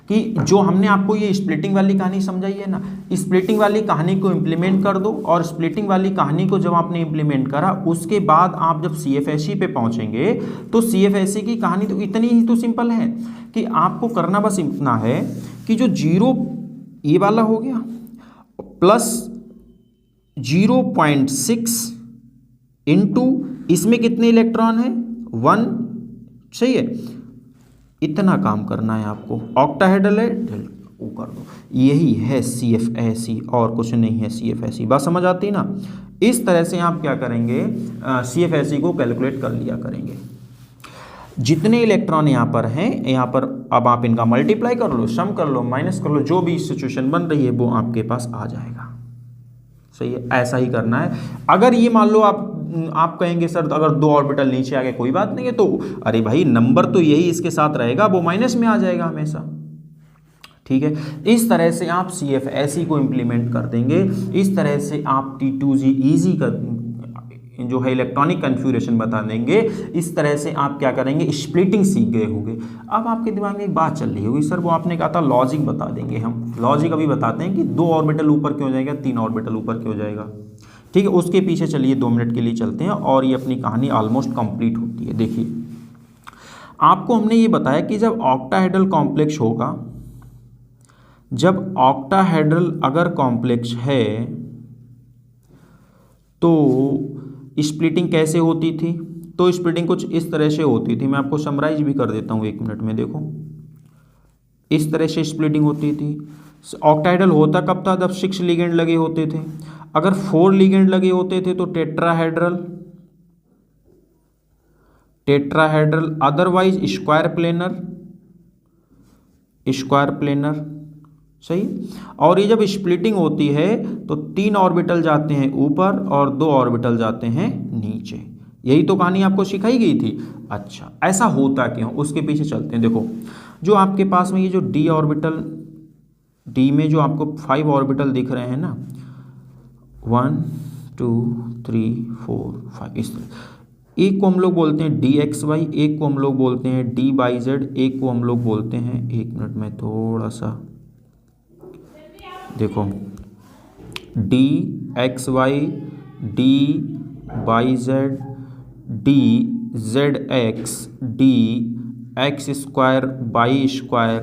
कि कि जो हमने आपको ये स्प्लिटिंग वाली कहानी समझाई है ना, स्प्लिटिंग वाली कहानी को इम्प्लीमेंट कर दो, और स्प्लिटिंग वाली कहानी को जब आपने इम्प्लीमेंट करा उसके बाद आप जब CFSE पे पहुंचेंगे तो CFSE की कहानी तो इतनी ही तो सिंपल है कि आपको करना बस इतना है कि जो 0 ये वाला हो गया प्लस 0.6 इंटू इसमें कितने इलेक्ट्रॉन है 1, सही है, इतना काम करना है आपको। ऑक्टाहेड्रल है वो कर दो, यही है CFSE और कुछ नहीं है CFSE। बात समझ आती है ना? इस तरह से आप क्या करेंगे, CFSE को कैलकुलेट कर लिया करेंगे। जितने इलेक्ट्रॉन यहाँ पर हैं, यहाँ पर अब आप इनका मल्टीप्लाई कर लो, सम कर लो, माइनस कर लो, जो भी सिचुएशन बन रही है वो आपके पास आ जाएगा। सही है, ऐसा ही करना है। अगर ये मान लो आप कहेंगे सर अगर 2 ऑर्बिटल नीचे आ गए कोई बात नहीं है, तो अरे भाई नंबर तो यही इसके साथ रहेगा, वो माइनस में आ जाएगा हमेशा। ठीक है, इस तरह से आप CFSE को इम्प्लीमेंट कर देंगे। इस तरह से आप T2G ईजी कर जो है इलेक्ट्रॉनिक कन्फ्यूरेशन बता देंगे। इस तरह से आप क्या करेंगे, स्प्लिटिंग सीख गए होंगे। अब आपके दिमाग में एक बात चल रही होगी, सर वो आपने कहा था लॉजिक बता देंगे। हम लॉजिक अभी बताते हैं कि 2 ऑर्बिटल ऊपर क्यों जाएगा, 3 ऑर्बिटल ऊपर क्यों जाएगा। ठीक है, उसके पीछे चलिए 2 मिनट के लिए चलते हैं और ये अपनी कहानी ऑलमोस्ट कंप्लीट होती है। देखिए, आपको हमने ये बताया कि जब ऑक्टाहेड्रल कॉम्प्लेक्स होगा, जब ऑक्टाहेड्रल अगर कॉम्प्लेक्स है तो स्प्लिटिंग कैसे होती थी। तो स्प्लिटिंग कुछ इस तरह से होती थी, मैं आपको समराइज भी कर देता हूँ 1 मिनट में। देखो, इस तरह से स्प्लिटिंग होती थी। ऑक्टाहेड्रल होता कब था, जब 6 लिगेंड लगे होते थे। अगर 4 लिगेंड लगे होते थे तो टेट्राहेड्रल, अदरवाइज स्क्वायर प्लेनर, सही। और ये जब स्प्लिटिंग होती है तो 3 ऑर्बिटल जाते हैं ऊपर और 2 ऑर्बिटल जाते हैं नीचे। यही तो कहानी आपको सिखाई गई थी। अच्छा, ऐसा होता क्यों, उसके पीछे चलते हैं। देखो, जो आपके पास में ये जो D ऑर्बिटल, D में जो आपको 5 ऑर्बिटल दिख रहे हैं ना, 1 2 3 4 5, इस तरह। एक को हम लोग बोलते हैं DXY, एक को हम लोग बोलते हैं DYZ, एक को हम लोग बोलते हैं, 1 मिनट में थोड़ा सा देखो, DXY, DYZ, DZX, DX square, Y square,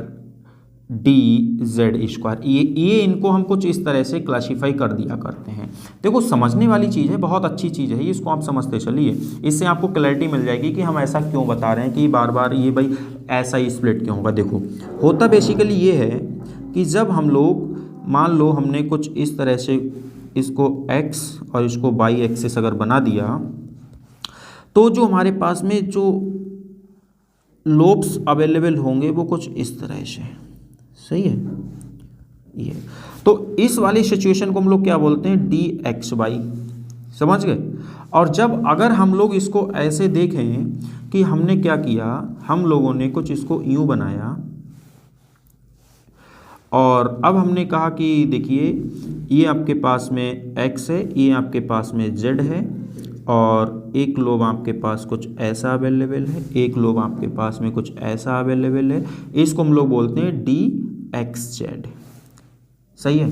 DZ square, ये इनको हम कुछ इस तरह से क्लासीफाई कर दिया करते हैं। देखो, समझने वाली चीज़ है, बहुत अच्छी चीज़ है, इसको आप समझते चलिए। इससे आपको क्लैरिटी मिल जाएगी कि हम ऐसा क्यों बता रहे हैं कि बार बार ये भाई ऐसा ही स्प्लिट क्यों होगा। देखो, होता बेसिकली ये है कि जब हम लोग मान लो हमने कुछ इस तरह से इसको x और इसको y एक्सिस अगर बना दिया, तो जो हमारे पास में जो लोब्स अवेलेबल होंगे वो कुछ इस तरह से, सही है। ये तो इस वाली सिचुएशन को हम लोग क्या बोलते हैं, DXY, समझ गए। और जब अगर हम लोग इसको ऐसे देखें कि हमने क्या किया, हम लोगों ने कुछ इसको यूं बनाया और अब हमने कहा कि देखिए ये आपके पास में x है, ये आपके पास में z है, और एक लोब आपके पास कुछ ऐसा अवेलेबल है, एक लोब आपके पास में कुछ ऐसा अवेलेबल है। इसको हम लोग बोलते हैं DXZ, सही है।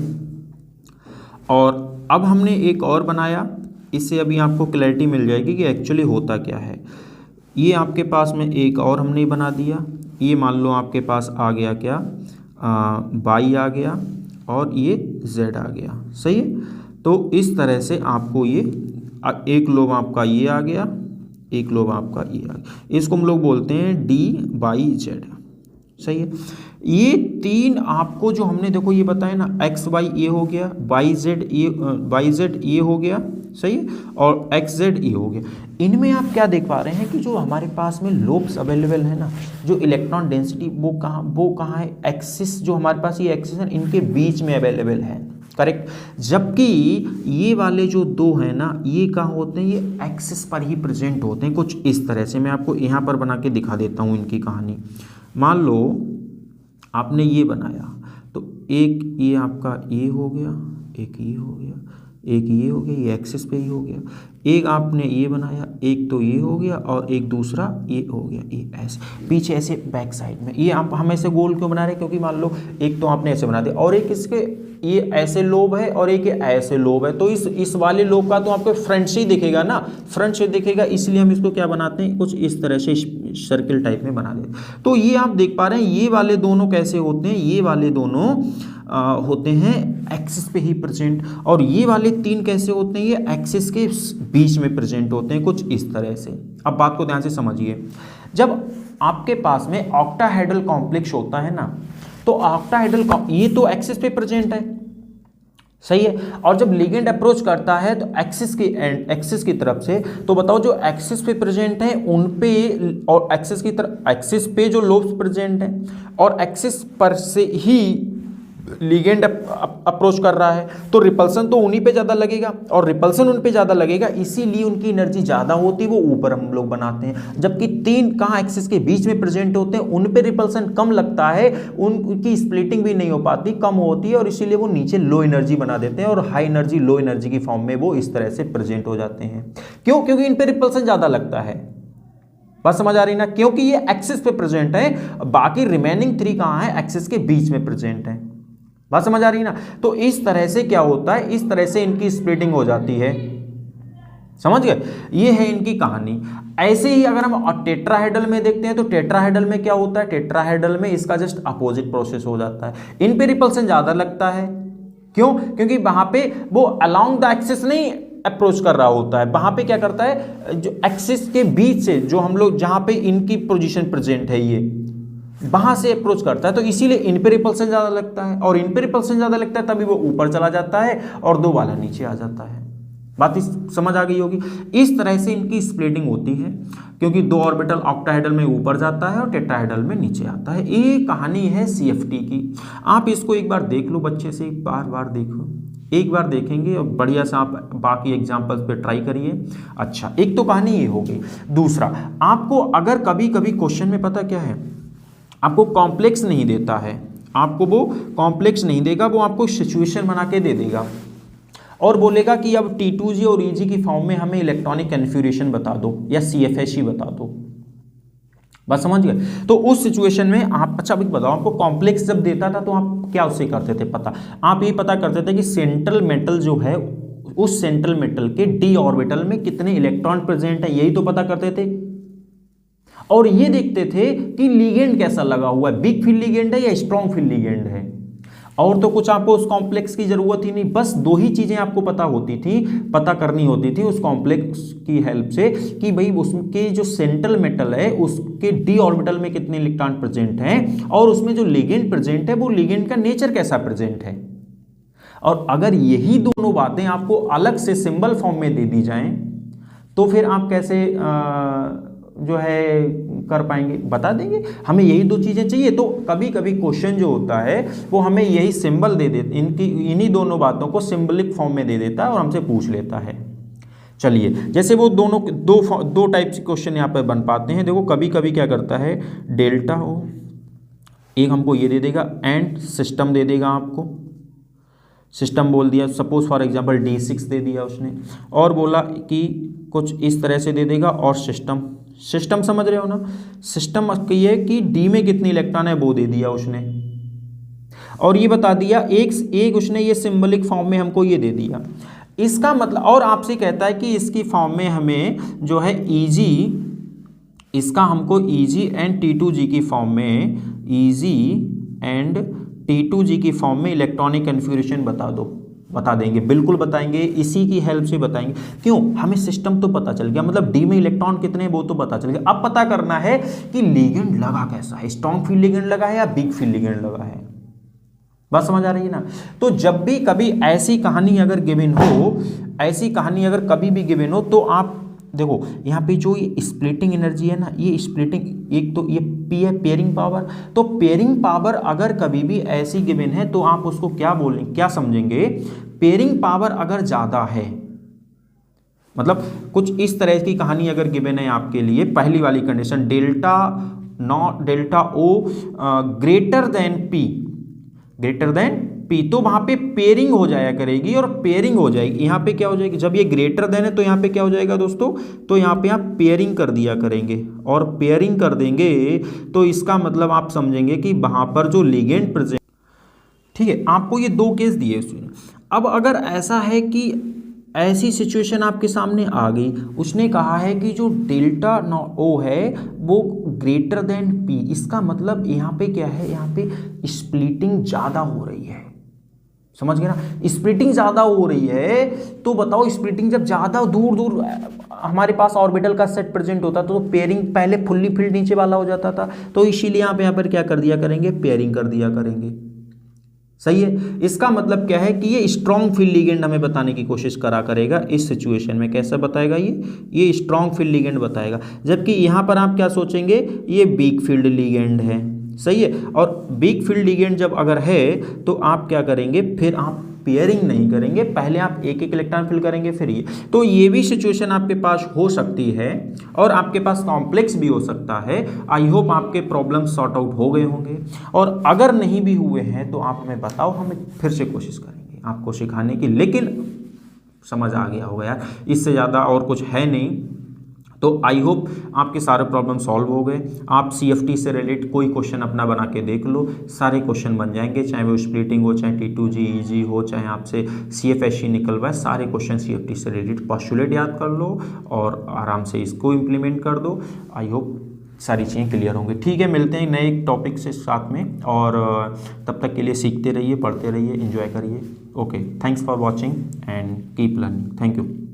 और अब हमने एक और बनाया, इससे अभी आपको क्लैरिटी मिल जाएगी कि एक्चुअली होता क्या है। ये आपके पास में एक और हमने बना दिया, ये मान लो आपके पास आ गया क्या, y आ गया और ये z आ गया, सही है। तो इस तरह से आपको ये एक लोब आपका ये आ गया, एक लोब आपका ये आ गया, इसको हम लोग बोलते हैं DYZ, सही है। ये 3 आपको जो हमने देखो ये बताया ना, XY ये हो गया, YZ ये हो गया, सही है, और XZ ये हो गया। इनमें आप क्या देख पा रहे हैं कि जो हमारे पास में लोब्स अवेलेबल है ना, जो इलेक्ट्रॉन डेंसिटी वो कहाँ है, एक्सिस जो हमारे पास ये एक्सिस है इनके बीच में अवेलेबल है, करेक्ट। जबकि ये वाले जो 2 हैं ना, ये कहाँ होते हैं, ये एक्सिस पर ही प्रेजेंट होते हैं, कुछ इस तरह से। मैं आपको यहाँ पर बना के दिखा देता हूँ इनकी कहानी। मान लो आपने ये बनाया तो एक ये आपका ये हो गया, एक ये हो गया, एक ये हो गया, ये एक्सिस पे ही हो गया, एक आपने ये बनाया, एक तो ये हो गया और एक दूसरा ये हो गया, ये ऐसे पीछे ऐसे बैक साइड में। ये आप हम ऐसे गोल क्यों बना रहे हैं, क्योंकि मान लो एक तो आपने ऐसे बना दिया और एक इसके ये ऐसे लोब है और एक ऐसे लोब है, तो इस वाले लोब का तो आपको फ्रंट से ही दिखेगा ना, फ्रंट से दिखेगा, इसलिए हम इसको क्या बनाते हैं, कुछ इस तरह से सर्किल टाइप में बना देते हैं। तो ये आप देख पा रहे हैं ये वाले दोनों कैसे होते हैं, ये वाले दोनों होते हैं एक्सिस पे ही प्रेजेंट, और ये वाले तीन कैसे होते हैं, ये एक्सिस के बीच में प्रेजेंट होते हैं, कुछ इस तरह से। अब बात को ध्यान से समझिए, जब आपके पास में ऑक्टाहेड्रल कॉम्प्लेक्स होता है ना, तो ऑक्टाहेड्रल ये तो एक्सिस पे प्रेजेंट है, सही है, और जब लिगेंड अप्रोच करता है तो एक्सिस की तरफ से, तो बताओ जो एक्सिस पे प्रेजेंट है उन पे, और एक्सिस पे जो लोब्स प्रेजेंट है और एक्सिस पर से ही लिगेंड अप्रोच कर रहा है, तो रिपल्सन तो उन्हीं पे ज़्यादा लगेगा, और रिपल्सन उन पे ज़्यादा लगेगा, इसीलिए उनकी एनर्जी ज़्यादा होती है, वो ऊपर हम लोग बनाते हैं। जबकि तीन कहाँ एक्सिस के बीच में प्रेजेंट होते हैं, उन पे रिपल्सन कम लगता है, उनकी स्प्लिटिंग भी नहीं हो पाती, कम होती है, और इसीलिए वो नीचे लो एनर्जी बना देते हैं, और हाई एनर्जी लो एनर्जी की फॉर्म में वो इस तरह से प्रेजेंट हो जाते हैं। क्यों? क्योंकि इन पे रिपल्सन ज़्यादा लगता है। बात समझ आ रही ना, क्योंकि ये एक्सिस पे प्रेजेंट है, बाकी रिमेनिंग थ्री कहाँ है, एक्सिस के बीच में प्रेजेंट है। बात समझ आ रही ना, तो इस तरह से क्या होता है, इस तरह से इनकी स्प्लिटिंग हो जाती है, समझ गए, ये है इनकी कहानी। ऐसे ही अगर हम टेट्राहेड्रल में देखते हैं, तो टेट्राहेड्रल में क्या होता है, टेट्राहेड्रल में इसका जस्ट अपोजिट प्रोसेस हो जाता है, इन पे रिपल्सन ज्यादा लगता है। क्यों? क्योंकि वहां पे वो अलोंग द एक्सिस नहीं अप्रोच कर रहा होता है, वहां पे क्या करता है, जो एक्सिस के बीच से, जो हम लोग जहां पे इनकी पोजीशन प्रेजेंट है, ये वहां से अप्रोच करता है, तो इसीलिए इन पे रिपल्सन ज्यादा लगता है, और इन पे रिपल्सन ज्यादा लगता है तभी वो ऊपर चला जाता है और दो वाला नीचे आ जाता है। बात समझ आ गई होगी। इस तरह से इनकी स्प्लिटिंग होती है, क्योंकि दो ऑर्बिटल ऑक्टाहेड्रल में ऊपर जाता है और टेट्राहेड्रल में नीचे आता है। ये कहानी है CFT की। आप इसको एक बार देख लो, बच्चे से बार बार देखो, एक बार देखेंगे और बढ़िया से आप बाकी एग्जाम्पल्स पे ट्राई करिए। अच्छा, एक तो कहानी ये हो गई। दूसरा, आपको अगर कभी कभी क्वेश्चन में पता क्या है, आपको कॉम्प्लेक्स नहीं देता है, आपको वो कॉम्प्लेक्स नहीं देगा, वो आपको सिचुएशन बना के दे देगा और बोलेगा कि अब T2G और EG की फॉर्म में हमें इलेक्ट्रॉनिक कन्फ्यूरेशन बता दो या CFHE बता दो। बस समझ गए। तो उस सिचुएशन में आप, अच्छा अभी बताओ, आपको कॉम्प्लेक्स जब देता था तो आप क्या उससे करते थे पता, आप ये पता करते थे कि सेंट्रल मेटल जो है, उस सेंट्रल मेटल के d ऑर्बिटल में कितने इलेक्ट्रॉन प्रेजेंट है, यही तो पता करते थे। और ये देखते थे कि लिगेंड कैसा लगा हुआ है, वीक फील्ड लिगेंड है या स्ट्रॉन्ग फील्ड लिगेंड है, और तो कुछ आपको उस कॉम्प्लेक्स की जरूरत ही नहीं, बस दो ही चीजें आपको पता होती थी, पता करनी होती थी उस कॉम्प्लेक्स की हेल्प से, कि भाई उसके जो सेंट्रल मेटल है उसके d ऑर्बिटल में कितने इलेक्ट्रॉन प्रेजेंट हैं, और उसमें जो लिगेंड प्रेजेंट है वो लिगेंड का नेचर कैसा प्रेजेंट है। और अगर यही दोनों बातें आपको अलग से सिंबल फॉर्म में दे दी जाएं, तो फिर आप कैसे जो है कर पाएंगे, बता देंगे हमें यही दो चीजें चाहिए। तो कभी कभी क्वेश्चन जो होता है वो हमें यही सिंबल दे देते, इन्हीं दोनों बातों को सिंबलिक फॉर्म में दे देता है और हमसे पूछ लेता है। चलिए, जैसे वो दोनों दो टाइप से क्वेश्चन यहाँ पर बन पाते हैं। देखो कभी कभी क्या करता है, डेल्टा हो, एक हमको ये दे देगा, एंड सिस्टम दे देगा, आपको सिस्टम बोल दिया, सपोज फॉर एग्जांपल D6 दे दिया उसने, और बोला कि कुछ इस तरह से दे देगा, और सिस्टम समझ रहे हो ना, सिस्टम ये है कि D में कितनी इलेक्ट्रॉन है वो दे दिया उसने, और ये बता दिया एक उसने ये सिंबलिक फॉर्म में हमको ये दे दिया। इसका मतलब, और आपसे कहता है कि इसकी फॉर्म में हमें जो है EG, इसका हमको EG एंड T2G की फॉर्म में, EG एंड T2G की फॉर्म में इलेक्ट्रॉनिक कन्फ्यूरेशन बता दो। बता देंगे, बिल्कुल बताएंगे, इसी की हेल्प से बताएंगे। क्यों? हमें सिस्टम तो पता चल गया, मतलब D में इलेक्ट्रॉन कितने हैं वो तो पता चल गया। अब पता करना है कि लिगेंड लगा कैसा है, स्ट्रॉन्ग फील्ड लिगेंड लगा है या वीक फील्ड लिगेंड लगा है। बात समझ आ रही है ना। तो जब भी कभी ऐसी कहानी अगर गिवन हो, ऐसी कहानी अगर कभी भी गिवन हो, तो आप देखो यहाँ पे जो ये स्प्लिटिंग एनर्जी है ना, ये स्प्लिटिंग, एक तो ये P है पेयरिंग पावर, तो पेयरिंग पावर अगर कभी भी ऐसी गिवन है तो आप उसको क्या बोलेंगे, क्या समझेंगे, पेयरिंग पावर अगर ज़्यादा है, मतलब कुछ इस तरह की कहानी अगर गिवन है आपके लिए, पहली वाली condition delta O greater than P, greater than P, तो वहाँ पे पेयरिंग हो जाया करेगी और पेयरिंग हो जाएगी। यहाँ पे क्या हो जाएगी, जब ये ग्रेटर देन है तो यहाँ पे क्या हो जाएगा दोस्तों, तो यहाँ पे आप पेयरिंग कर दिया करेंगे, और पेयरिंग कर देंगे तो इसका मतलब आप समझेंगे कि वहाँ पर जो लिगेंड प्रेजेंट, ठीक है। आपको ये दो केस दिए उसने। अब अगर ऐसा है कि ऐसी सिचुएशन आपके सामने आ गई, उसने कहा है कि जो डेल्टा ओ है वो ग्रेटर देन पी, इसका मतलब यहाँ पे क्या है, यहाँ पे स्प्लिटिंग ज़्यादा हो रही है, समझ गए ना, स्प्लिटिंग ज़्यादा हो रही है। तो बताओ स्प्लिटिंग जब ज़्यादा दूर दूर हमारे पास ऑर्बिटल का सेट प्रेजेंट होता तो पेयरिंग पहले फुल्ली फिल्ड नीचे वाला हो जाता था, तो इसीलिए आप यहाँ पर क्या कर दिया करेंगे, पेयरिंग कर दिया करेंगे। सही है। इसका मतलब क्या है कि ये स्ट्रॉन्ग फील्ड लिगेंड हमें बताने की कोशिश करा करेगा इस सिचुएशन में। कैसा बताएगा ये स्ट्रॉन्ग फील्ड लिगेंड बताएगा, जबकि यहाँ पर आप क्या सोचेंगे, ये वीक फील्ड लिगेंड है। सही है। और वीक फील्ड लिगेंड जब अगर है तो आप क्या करेंगे, फिर आप पेयरिंग नहीं करेंगे, पहले आप एक एक इलेक्ट्रॉन फिल करेंगे फिर ये। तो ये भी सिचुएशन आपके पास हो सकती है और आपके पास कॉम्प्लेक्स भी हो सकता है। आई होप आपके प्रॉब्लम सॉर्ट आउट हो गए होंगे, और अगर नहीं भी हुए हैं तो आप हमें बताओ, हम फिर से कोशिश करेंगे आपको सिखाने की। लेकिन समझ आ गया होगा यार, इससे ज़्यादा और कुछ है नहीं। तो आई होप आपके सारे प्रॉब्लम सॉल्व हो गए। आप CFT से रिलेटेड कोई क्वेश्चन अपना बना के देख लो, सारे क्वेश्चन बन जाएंगे, चाहे वो स्प्लिटिंग हो, चाहे T2G EG हो, चाहे आपसे CFSE निकलवाए, सारे क्वेश्चन CFT से रिलेटेड पोस्टुलेट याद कर लो और आराम से इसको इम्प्लीमेंट कर दो। आई होप सारी चीज़ें क्लियर होंगी। ठीक है, मिलते हैं नए टॉपिक से साथ में, और तब तक के लिए सीखते रहिए, पढ़ते रहिए, एंजॉय करिए। Okay, thanks for watching and keep learning. Thank you.